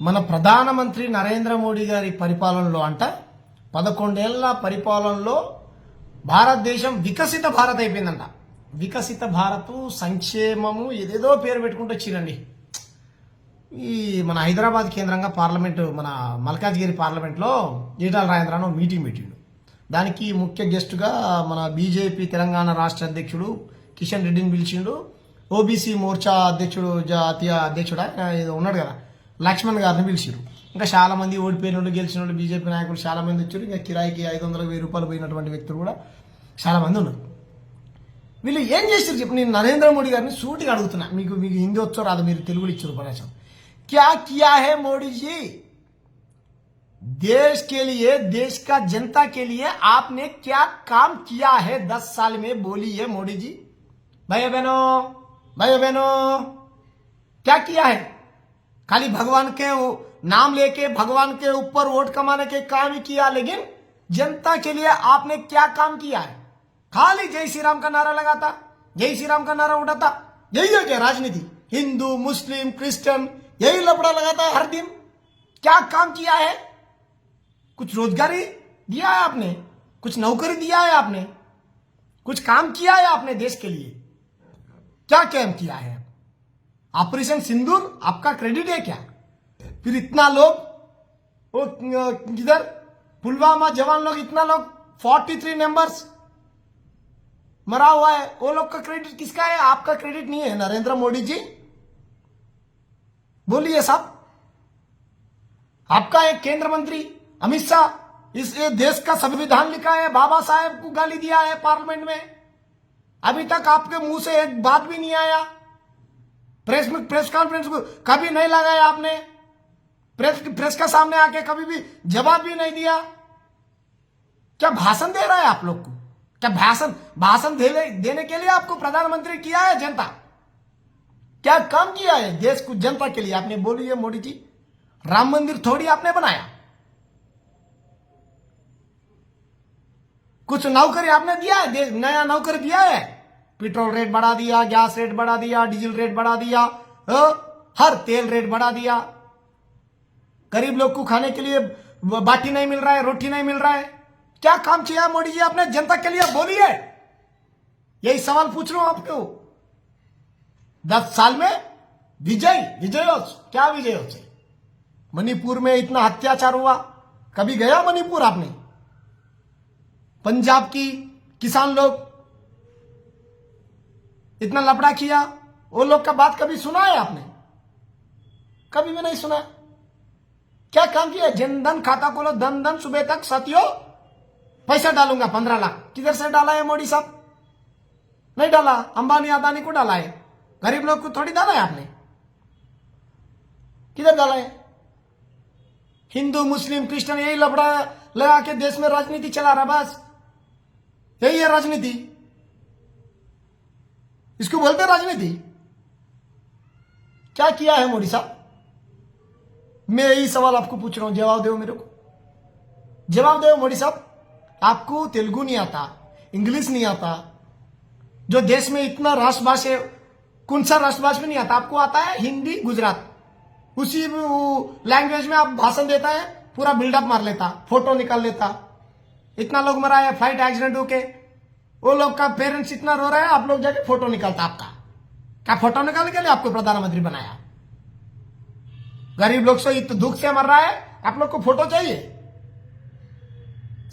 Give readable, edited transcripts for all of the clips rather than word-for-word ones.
మన ప్రధానమంత్రి నరేంద్ర మోడీ గారి పరిపాలనలో 11 ఏళ్ల పరిపాలనలో భారతదేశం వికసిత భారత్ అయిపోయిందంట. వికసిత భారత్, సంక్షేమము, ఏదేదో పేరు పెట్టుకుంటూ వచ్చిరండి. ఈ మన హైదరాబాద్ కేంద్రంగా పార్లమెంటు, మన మల్కాజ్గిరి పార్లమెంట్లో ఈటల రాజేంద్ర మీటింగ్ పెట్టిండు. దానికి ముఖ్య గెస్టుగా మన బీజేపీ తెలంగాణ రాష్ట్ర అధ్యక్షుడు కిషన్ రెడ్డిని పిలిచిండు. ఓబీసీ మోర్చా అధ్యక్షుడు, జాతీయ అధ్యక్షుడు ఉన్నాడు కదా, లక్ష్మణ్ గారిని పిలిచిరు. ఇంకా చాలా మంది ఓడిపోయిన వాళ్ళు, గెలిచిన వాళ్ళు, బీజేపీ నాయకులు చాలా మంది వచ్చారు. ఇంకా కిరాయికి 500-1000 రూపాయలు పోయినటువంటి వ్యక్తులు కూడా చాలా మంది ఉన్నారు. వీళ్ళు ఏం చేశారు చెప్పు. నేను నరేంద్ర మోడీ గారిని సూటిగా అడుగుతున్నా. మీకు హిందీ వచ్చో రాదు, మీరు తెలుగులో ఇచ్చారు ఉపన్యాసం. क्या किया है मोदी जी देश के लिए, देश का जनता के लिए आपने क्या काम किया है 10 साल में? बोलिए मोदी जी। भाई बहनों क्या किया है? खाली भगवान के नाम लेके भगवान के ऊपर वोट कमाने के काम ही किया, लेकिन जनता के लिए आपने क्या काम किया है? खाली जय श्री राम का नारा लगाता, जय श्री राम का नारा उठाता, यही है क्या राजनीति? हिंदू, मुस्लिम, क्रिश्चियन, यही लफड़ा लगाता है हर दिन। क्या काम किया है? कुछ रोजगारी दिया है आपने? कुछ नौकरी दिया है आपने? कुछ काम किया है आपने देश के लिए? क्या काम किया है? ऑपरेशन सिंदूर आपका क्रेडिट है क्या? फिर इतना लोग इधर पुलवामा जवान लोग, इतना लोग 43 मेंबर्स मरा हुआ है, वो लोग का क्रेडिट किसका है? आपका क्रेडिट नहीं है नरेंद्र मोदी जी? बोलिए साहब। आपका एक केंद्र मंत्री अमित शाह इस देश का संविधान लिखा है, बाबा साहेब को गाली दिया है पार्लियामेंट में, अभी तक आपके मुंह से एक बात भी नहीं आया। प्रेस कॉन्फ्रेंस को कभी नहीं लगाया आपने, प्रेस का सामने आके कभी भी जवाब भी नहीं दिया। क्या भाषण दे रहा है आप लोग को? क्या भाषण देने के लिए आपको प्रधानमंत्री किया है जनता? क्या काम किया है देश को, जनता के लिए आपने? बोलिए मोदी जी। राम मंदिर थोड़ी आपने बनाया, कुछ नौकरी आपने दिया है, नया नौकरी दिया है। पेट्रोल रेट बढ़ा दिया, गैस रेट बढ़ा दिया, डीजल रेट बढ़ा दिया, हर तेल रेट बढ़ा दिया। गरीब लोग को खाने के लिए बाटी नहीं मिल रहा है, रोटी नहीं मिल रहा है। क्या काम किया मोदी जी आपने जनता के लिए? बोलिए, यही सवाल पूछ रहा हूं आपको। 10 साल में विजय क्या विजय हो? मणिपुर में इतना अत्याचार हुआ, कभी गया मणिपुर आपने? पंजाब की किसान लोग इतना लफड़ा किया, वो लोग का बात कभी सुना है आपने? कभी भी नहीं सुना। क्या काम किया? जनधन खाता खोलो, धन सुबह तक साथियों पैसा डालूंगा 15 लाख। किधर से डाला है मोदी साहब? नहीं डाला, अंबानी अदानी को डाला है, गरीब लोग को थोड़ी डाला है आपने। किधर डाला है? हिंदू, मुस्लिम, क्रिश्चियन, यही लफड़ा लगा के देश में राजनीति चला रहा, बस यही है राजनीति। इसको बोलते राजनीति। क्या किया है मोदी साहब? मैं यही सवाल आपको पूछ रहा हूं, जवाब दो मेरे को, जवाब दो मोदी साहब। आपको तेलुगु नहीं आता, इंग्लिश नहीं आता, जो देश में इतना राष्ट्रभाषा, कौन सा राष्ट्रभाषा में नहीं आता? आपको आता है हिंदी, गुजरात, उसी लैंग्वेज में आप भाषण देता है, पूरा बिल्डअप मार लेता, फोटो निकाल लेता। इतना लोग मरा है फ्लाइट एक्सीडेंट होके, वो लोग का पेरेंट्स इतना रो रहा है, आप लोग जाके फोटो निकालता। आपका क्या फोटो निकालने के लिए आपको प्रधानमंत्री बनाया? गरीब लोग से इतना दुख से मर रहा है, आप लोग को फोटो चाहिए?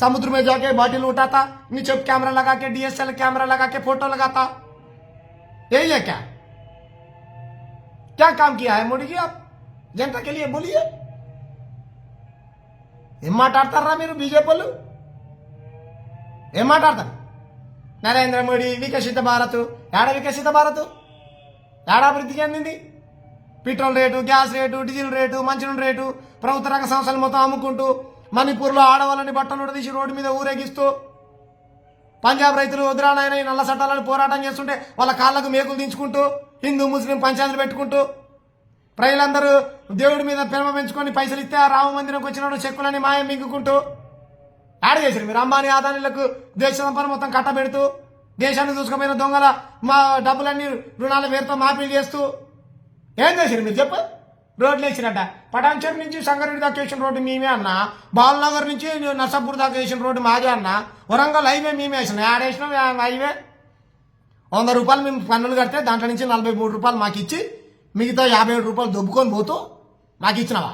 समुद्र में जाके बॉटल उठाता, नीचे कैमरा लगा के, डीएसएल कैमरा लगा के फोटो लगाता, यही है क्या? क्या काम किया है मोदी जी आप जनता के लिए? बोलिए। माटाडतारा మీరు బీజేపీలు? ఏం మాట్లాడతారు? నరేంద్ర మోడీ వికసిత భారత్, ఏడ వికసిత భారత్? ఏడ అభివృద్ధి చెందింది? Petrol rate, gas rate, diesel rate, మంచినీళ్ళ రేటు, ప్రభుత్వ రంగ సంస్థలు మొత్తం అమ్ముకుంటూ, మణిపూర్లో ఆడవాళ్ళని బట్టలు తీసి రోడ్డు మీద ఊరేగిస్తూ, పంజాబ్ రైతులు వదిరానాయన నల్ల చట్టాలను పోరాటం చేస్తుంటే వాళ్ళ కాళ్ళకు మేకులు దించుకుంటూ, హిందూ ముస్లిం పంచాయతీలు పెట్టుకుంటూ, ప్రజలందరూ దేవుడి మీద ప్రేమ పెంచుకొని పైసలు ఇస్తే ఆ రామ మందిరంకి వచ్చినాడు చెక్కులని మాయం మింగుకుంటూ యాడ్ చేశారు. మీరు అంబానీ అదానీలకు దేశ సంపద మొత్తం కట్టబెడుతూ, దేశాన్ని చూసుకుపోయిన దొంగల మా డబ్బులన్నీ రుణాల పేరుతో మాఫీ చేస్తూ ఏం చేశారు మీరు? చెప్పు. రోడ్లు వేసినట్ట. పటాన్చేరు నుంచి సంగారెడ్డి దాకా వేసిన రోడ్డు మేమే అన్న, బాలనగర్ నుంచి నర్సాపూర్ దాకా వేసిన రోడ్డు మాదే అన్న, వరంగల్ హైవే మేమే వేసినాం. ఆడేసినాం హైవే 100 రూపాయలు మేము పన్నులు కడితే దాంట్లో నుంచి 43 రూపాయలు మాకు ఇచ్చి మిగతా 57 రూపాయలు దొబ్బుకొని పోతూ మాకు ఇచ్చినవా?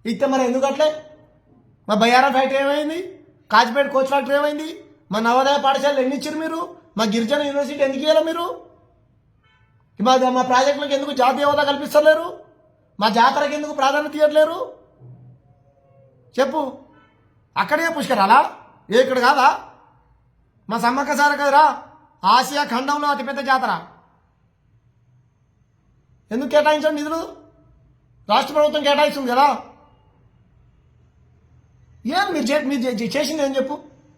ఇస్తే మరి ఎందుకు అట్లే? మా బయ్యారం ఫ్యాక్టరీ ఏమైంది? కాచిపేట కోచ్ ఫ్యాక్టరీ ఏమైంది? మా నవోదయ పాఠశాలలు ఎన్ని ఇచ్చారు మీరు? మా గిరిజన యూనివర్సిటీ ఎందుకు ఇవ్వాలి మీరు? మా ప్రాజెక్టులకు ఎందుకు జాతీయ హోదా కల్పిస్తలేరు? మా జాతరకి ఎందుకు ప్రాధాన్యత ఇవ్వట్లేరు? చెప్పు. అక్కడే పుష్కరాలా? ఇక్కడ కాదా? మా సమ్మక్క సార కదరా ఆసియా ఖండంలో అతిపెద్ద జాతర. ఎందుకు కేటాయించండి నిధులు? రాష్ట్ర ప్రభుత్వం కేటాయిస్తుంది కదా. ఏం మీరు చేసింది ఏం చెప్పు?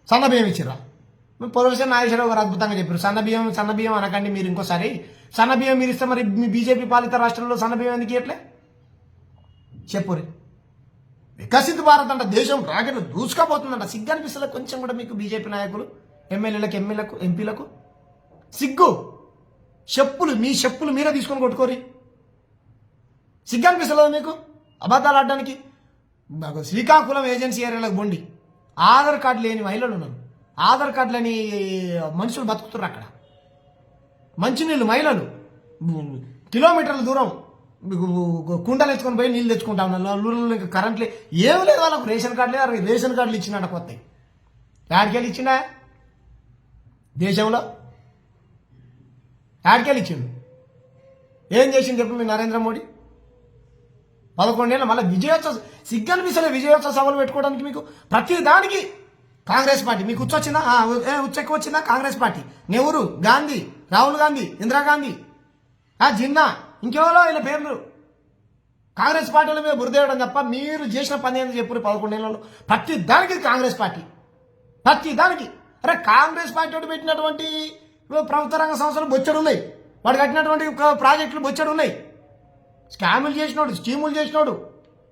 సన్నబియ్యం ఇచ్చిరా? పొలిటిషియన్ నాగేశ్వరరావు గారు అద్భుతంగా చెప్పారు. సన్నబియ్యం అనకండి మీరు ఇంకోసారి. సన్నబియ్యం మీరు ఇస్తే మరి మీ బీజేపీ పాలిత రాష్ట్రంలో సన్నబియ్యం ఎందుకు ఇవ్వట్లే? చెప్పురి. వికసిత భారత్ అంట, దేశం రాకెట్ దూసుకపోతుందంట. సిగ్గు అనిపిస్తుంది కొంచెం కూడా మీకు? బీజేపీ నాయకులు, ఎమ్మెల్యేలకు, ఎంపీలకు సిగ్గు. మీ చెప్పులు మీరే తీసుకొని కొట్టుకోరి. సిగ్గు అనిపిస్తలేదు మీకు అబద్ధాలు ఆడడానికి? శ్రీకాకుళం ఏజెన్సీ ఏరియాలకు బొండి ఆధార్ కార్డు లేని మహిళలు ఉన్నారు. ఆధార్ కార్డు లేని మనుషులు బతుకుతున్నారు అక్కడ. మంచినీళ్ళు మహిళలు కిలోమీటర్ల దూరం కుండలు తెచ్చుకొని పోయి నీళ్ళు తెచ్చుకుంటా ఉన్నారు. కరెంట్ లేదు, ఏం లేదు వాళ్ళకు. రేషన్ కార్డు లేదు. రేషన్ కార్డులు ఇచ్చినట్టు కొత్త యాడికెళ్ళి ఇచ్చిండా? దేశంలో యాడికెళ్ళి ఇచ్చిండు? ఏం చేసింది చెప్పు మీ నరేంద్ర మోడీ? 11 ఏళ్ళు మళ్ళీ విజయోత్సవ సిగ్గనిపిస్తలే. విజయోత్సవ సభలు పెట్టుకోవడానికి మీకు ప్రతి దానికి కాంగ్రెస్ పార్టీ. మీకు ఉచ్చొచ్చిందా? ఉచ్చెక్కి వచ్చిందా కాంగ్రెస్ పార్టీ? నెహ్రూ, గాంధీ, రాహుల్ గాంధీ, ఇందిరాగాంధీ, జిన్నా, ఇంకెవరో వీళ్ళ పేర్లు. కాంగ్రెస్ పార్టీల మీద బురదేయడం తప్ప మీరు చేసిన పని ఏంటో చెప్పు. 11 ఏళ్ళలో ప్రతి దానికి కాంగ్రెస్ పార్టీ, ప్రతి దానికి. అరే కాంగ్రెస్ పార్టీ వాడు పెట్టినటువంటి ప్రభుత్వ రంగ సంస్థలు బొచ్చడు ఉన్నాయి. వాడు కట్టినటువంటి ప్రాజెక్టులు బొచ్చడు ఉన్నాయి. స్కాములు చేసినోడు, స్కీములు చేసినోడు,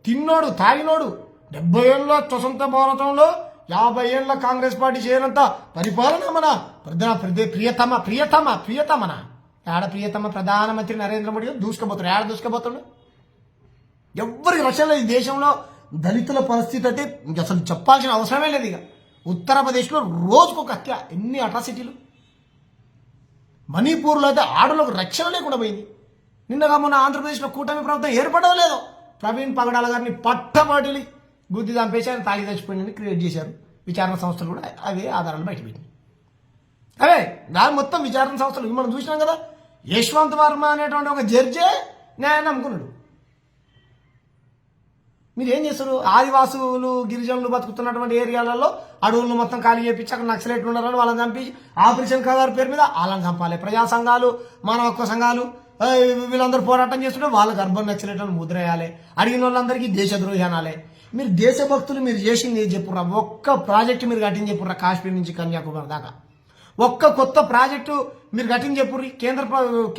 తిన్నోడు, తాగినోడు. 70 ఏళ్ళ స్వతంత్ర భారతంలో 50 ఏళ్ళ కాంగ్రెస్ పార్టీ చేయనంత పరిపాలన మన ప్రియతమన ఆడ ప్రియతమ ప్రధానమంత్రి నరేంద్ర మోడీ దూసుకుపోతాడు. ఆడ దూసుకుపోతాడు. ఎవ్వరికి రక్షణ లేదు. ఈ దేశంలో దళితుల పరిస్థితి అయితే అసలు చెప్పాల్సిన అవసరమే లేదు. ఇక ఉత్తరప్రదేశ్లో రోజుకొక హత్య. ఎన్ని అట్రాసిటీలు. మణిపూర్లో అయితే ఆడలకు రక్షణ లేకుండా పోయింది. నిన్నగా మొన్న ఆంధ్రప్రదేశ్లో కూటమి ప్రభుత్వం ఏర్పడలేదో ప్రవీణ్ పగడాల గారిని పట్టబడి బుద్ధి చంపేసి ఆయన తాగి చచ్చిపోయిందని క్రియేట్ చేశారు. విచారణ సంస్థలు కూడా అవే ఆధారాలు బయటపెట్టింది. అవే దాని మొత్తం విచారణ సంస్థలు మనం చూసినాం కదా. యశ్వంత్ వర్మ అనేటువంటి ఒక జడ్జే న్యాయాన్ని నమ్ముకున్నాడు. మీరు ఏం చేస్తారు? ఆదివాసులు, గిరిజనులు బతుకుతున్నటువంటి ఏరియాలలో అడవులను మొత్తం ఖాళీ చేయించి అక్కడ నక్సలైట్లు ఉన్నారని వాళ్ళని చంపించి ఆపరేషన్ కగారు పేరు మీద వాళ్ళని చంపాలి. ప్రజా సంఘాలు, మానవ హక్కు సంఘాలు వీళ్ళందరూ పోరాటం చేస్తుంటే వాళ్ళకి అర్బన్ నక్సలైట్లను ముద్రేయాలి. అడిగిన వాళ్ళందరికీ దేశద్రోహి అనాలి. మీరు దేశభక్తులు మీరు చేసింది చెప్పుర్రా? ఒక్క ప్రాజెక్టు మీరు కట్టించి చెప్పుర్రా? కాశ్మీర్ నుంచి కన్యాకుమారి దాకా ఒక్క కొత్త ప్రాజెక్టు మీరు కట్టించి చెప్పుర్రి?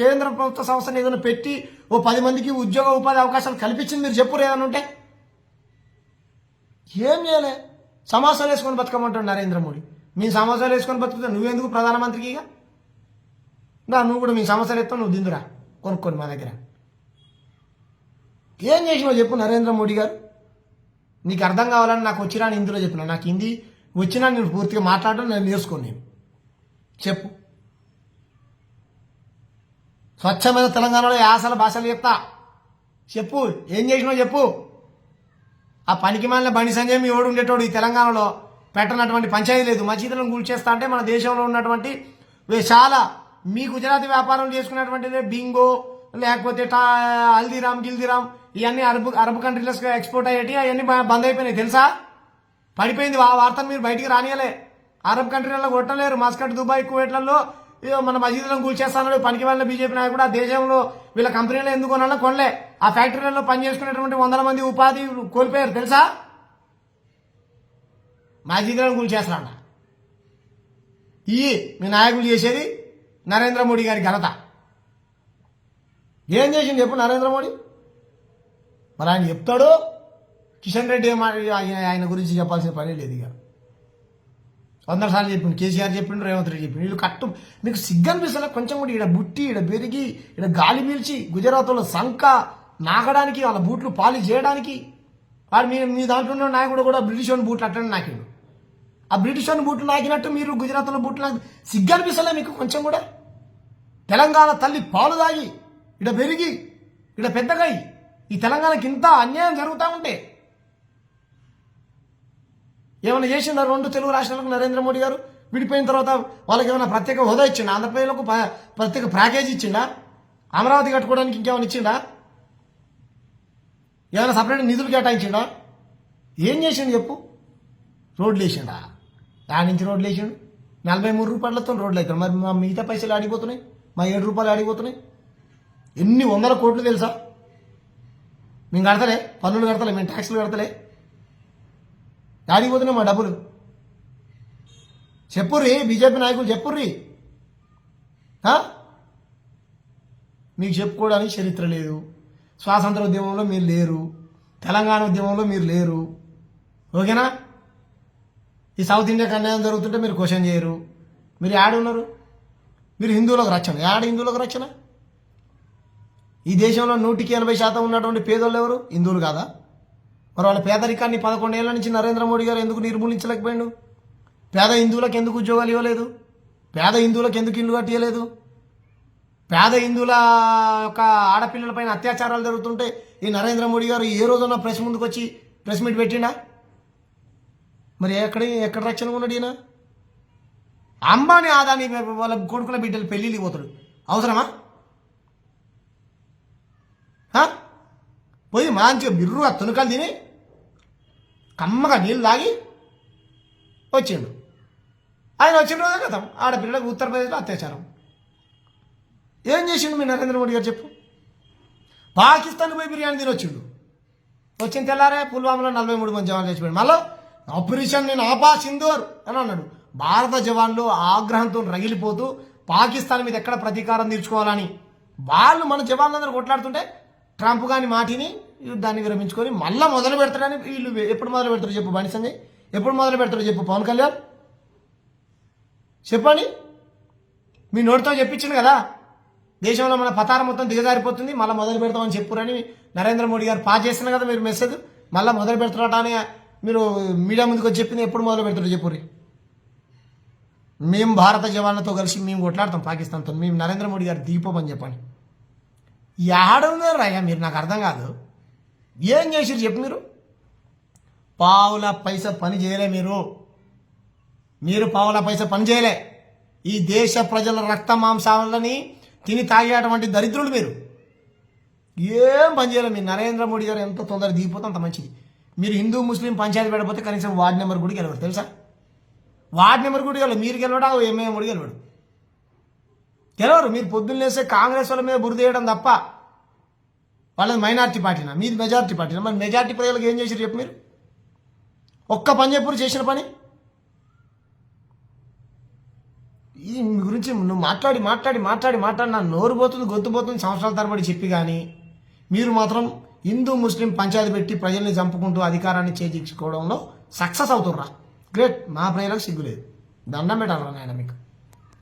కేంద్ర ప్రభుత్వ సంస్థను ఏదైనా పెట్టి 10 మందికి ఉద్యోగ ఉపాధి అవకాశాలు కల్పించింది మీరు చెప్పుర్రు ఏదైనా ఉంటే? ఏం చేయలే. సమాసాలు వేసుకొని బతకమంటాడు నరేంద్ర మోడీ. మీ సమాసాలు వేసుకొని బతుకుతా నువ్వెందుకు ప్రధానమంత్రికి? ఇక నువ్వు కూడా మీ సమస్యలు ఎత్తావు, నువ్వు దిందురా కొనుక్కొని మా దగ్గర. ఏం చేసినావు చెప్పు నరేంద్ర మోడీ గారు? నీకు అర్థం కావాలని నాకు వచ్చినా హిందీలో చెప్పిన. నాకు హిందీ వచ్చినా నేను పూర్తిగా మాట్లాడడం నేను నేర్చుకోను. నేను చెప్పు. స్వచ్ఛమైన తెలంగాణలో యాసల భాషలు చెప్తా. చెప్పు ఏం చేసినావు చెప్పు. ఆ పనికి మాలిన బండి సంజయ్ మీ ఓడు ఉండేటోడు ఈ తెలంగాణలో పెట్టనటువంటి పంచాయతీ లేదు. మసీదులను కూల్చేస్తా అంటే మన దేశంలో ఉన్నటువంటి చాలా మీ గుజరాతీ వ్యాపారం చేసుకున్నటువంటి బింగో లేకపోతే హల్దీరామ్ గిల్దీరామ్ ఇవన్నీ అరబ్ కంట్రీలకు ఎక్స్పోర్ట్ అయ్యేటి అవన్నీ బంద్ అయిపోయినాయి తెలుసా? పడిపోయింది. ఆ వార్తను మీరు బయటికి రానియలే. అరబ్ కంట్రీలలో కొట్టలేరు. మస్కట్, దుబాయ్, కువైట్లలో మన మసీదులను కూల్చేస్తాను పనికి వాళ్ళ బీజేపీ నాయకుడు. ఆ దేశంలో వీళ్ళ కంపెనీలో ఎందుకు కొనాలో కొనలే. ఆ ఫ్యాక్టరీలలో పనిచేసుకునేటువంటి 100 మంది ఉపాధి కోల్పోయారు తెలుసా? మసీదులను కూల్చేస్తారన్న. మీ నాయకులు చేసేది నరేంద్ర మోడీ గారి ఘనత. ఏం చేసింది చెప్పు నరేంద్ర మోడీ? మరి ఆయన చెప్తాడు. కిషన్ రెడ్డి ఆయన గురించి చెప్పాల్సిన పని లేదు. ఇక 100 సార్లు చెప్పిండు. కేసీఆర్ చెప్పిండు, రేవంత్ రెడ్డి చెప్పిండు. వీళ్ళు కట్టు మీకు సిగ్గనిపిస్తలే కొంచెం కూడా? ఈడ బుట్టి, ఈడ పెరిగి, ఈడ గాలి పీల్చి గుజరాత్లో సంక నాకడానికి వాళ్ళ బూట్లు పాలిష్ చేయడానికి. వాడు మీ దాంట్లో ఉన్న నాయకుడు కూడా బ్రిటిష్ వాడిని బూట్లు అట్టండి నాకిండు. ఆ బ్రిటిష్ వాడిని బూట్లు నాకినట్టు మీరు గుజరాత్లో బూట్లు నాకు సిగ్గు అనిపిస్తలే మీకు కొంచెం కూడా? తెలంగాణ తల్లి పాలు తాగి ఇడ పెరిగి ఇడ పెద్దగా ఈ తెలంగాణకి ఇంత అన్యాయం జరుగుతూ ఉంటే ఏమైనా చేసిందా 2 తెలుగు రాష్ట్రాలకు నరేంద్ర మోడీ గారు? విడిపోయిన తర్వాత వాళ్ళకి ఏమైనా ప్రత్యేక హోదా ఇచ్చిండా? ఆంధ్రప్రదేశ్లకు ప్రత్యేక ప్యాకేజ్ ఇచ్చిండా? అమరావతి కట్టుకోవడానికి ఇంకేమైనా ఇచ్చిండా? ఏమైనా సపరేట్ నిధులు కేటాయించిండా? ఏం చేసిండు చెప్పు? రోడ్లు వేసిండా? దాని నుంచి రోడ్లు వేసిండు. 43 రూపాయలతో రోడ్లు అవుతాయి. మరి మా మిగతా పైసలు ఆడిపోతున్నాయి, మా 7 రూపాయలు ఆడిపోతున్నాయి. ఎన్ని 100 కోట్లు తెలుసా? మేము కడతలే, పన్నులు కడతలే, మేము ట్యాక్సులు కడతలే. ఆడిపోతున్నాయి మా డబ్బులు. చెప్పుర్రి బీజేపీ నాయకులు, చెప్పుర్రి. మీకు చెప్పుకోవడానికి చరిత్ర లేదు. స్వాతంత్ర ఉద్యమంలో మీరు లేరు, తెలంగాణ ఉద్యమంలో మీరు లేరు. ఓకేనా? ఈ సౌత్ ఇండియాకి అన్యాయం జరుగుతుంటే మీరు క్వశ్చన్ చేయరు. మీరు ఉన్నారు? మీరు హిందువులకు రక్షణ. హిందువులకు రక్షణ? ఈ దేశంలో 100% ఉన్నటువంటి పేదోళ్ళు ఎవరు? హిందువులు కాదా? మరి వాళ్ళ పేదరికాన్ని 11 ఏళ్ల నుంచి నరేంద్ర మోడీ గారు ఎందుకు నిర్మూలించలేకపోయాడు? పేద హిందువులకు ఎందుకు ఉద్యోగాలు ఇవ్వలేదు? పేద హిందువులకు ఎందుకు ఇల్లు కట్టియలేదు? పేద హిందువుల యొక్క ఆడపిల్లలపైన అత్యాచారాలు జరుగుతుంటే ఈ నరేంద్ర మోడీ గారు ఏ రోజున ప్రెస్ ముందుకు వచ్చి ప్రెస్ మీట్ పెట్టిండా? మరి ఎక్కడ రక్షణ ఉన్నాడు ఈయన? అంబానీ ఆదాని వాళ్ళ కొడుకుల బిడ్డలు పెళ్ళిళ్ళు పోతాడు. అవసరమా? పోయి మంచిగా బిర్రుగా తునకలు తిని కమ్మగా నీళ్ళు తాగి వచ్చిండు. ఆయన వచ్చిన రోజే కదా ఆడపిల్లలకు ఉత్తరప్రదేశ్లో అత్యాచారం. ఏం చేసిండు మీ నరేంద్ర మోడీ గారు చెప్పు? పాకిస్తాన్ పోయి బిర్యానీ తిని వచ్చిండు. వచ్చిన తెల్లారే పుల్వామాలో 43 మంది జవాన్లు చచ్చిపోయాడు. మళ్ళీ ఆపరేషన్ నేను ఆపా సింధూర్ అని అన్నాడు. భారత జవాన్లు ఆగ్రహంతో రగిలిపోతూ పాకిస్తాన్ మీద ఎక్కడ ప్రతీకారం తీర్చుకోవాలని వాళ్ళు మన జవాన్లందరూ కొట్లాడుతుంటే ట్రంప్ గాని మాటిని యుద్ధాన్ని విరమించుకొని మళ్ళీ మొదలు పెడతాడని వీళ్ళు ఎప్పుడు మొదలు పెడతారు చెప్పు? బండి సంజయ్ ఎప్పుడు మొదలు పెడతాడు చెప్పు? పవన్ కళ్యాణ్ చెప్పండి. మీ నోటితో చెప్పించింది కదా దేశంలో మన పతారం మొత్తం దిగజారిపోతుంది, మళ్ళీ మొదలు పెడతామని చెప్పురని నరేంద్ర మోడీ గారు పాస్ చేస్తున్నారు కదా మీరు మెసేజ్. మళ్ళీ మొదలు పెడతారట అని మీరు మీడియా ముందుకు వచ్చి చెప్పింది ఎప్పుడు మొదలు పెడతారో చెప్పుర్రి. మేము భారత జవాన్లతో కలిసి మేము కొట్లాడతాం పాకిస్తాన్తో, మేము నరేంద్ర మోడీ గారు దీపమని చెప్పండి. ఏడున్నారు అయ్యా మీరు? నాకు అర్థం కాదు. ఏం చేసిరు చెప్పు? మీరు పావుల పైసా పని చేయలే. మీరు పావుల పైసా పని చేయలే. ఈ దేశ ప్రజల రక్త మాంసాలని తిని తాగేటువంటి దరిద్రులు మీరు. ఏం పని చేయలే. మీరు నరేంద్ర మోడీ గారు ఎంత తొందర దిగిపోతే అంత మంచిది. మీరు హిందూ ముస్లిం పంచాయతీ పెడపోతే కనీసం వార్డు నెంబర్ కూడా గెలవడు తెలుసా? వార్డు నెంబర్ కూడా గెలవడు. మీరు గెలవడా ఎంఏ కూడా గెలవరు. మీరు పొద్దున్న లేస్తే కాంగ్రెస్ వాళ్ళ మీద బురద వేయడం తప్ప. వాళ్ళది మైనార్టీ పార్టీనా, మీది మెజార్టీ పార్టీనా? మరి మెజార్టీ ప్రజలకు ఏం చేశారు చెప్పు? మీరు ఒక్క పని చెప్పుడు చేసిన పని. ఈ గురించి నువ్వు మాట్లాడి నా నోరు పోతుంది, గొంతు పోతుంది సంవత్సరాల తరబడి చెప్పి. కానీ మీరు మాత్రం హిందూ ముస్లిం పంచాయతీ పెట్టి ప్రజల్ని చంపుకుంటూ అధికారాన్ని చేజించుకోవడంలో సక్సెస్ అవుతుర్రా. గ్రేట్. మా ప్రజలకు సిగ్గులేదు. దండం పెట్టాలరా నాయన మీకు.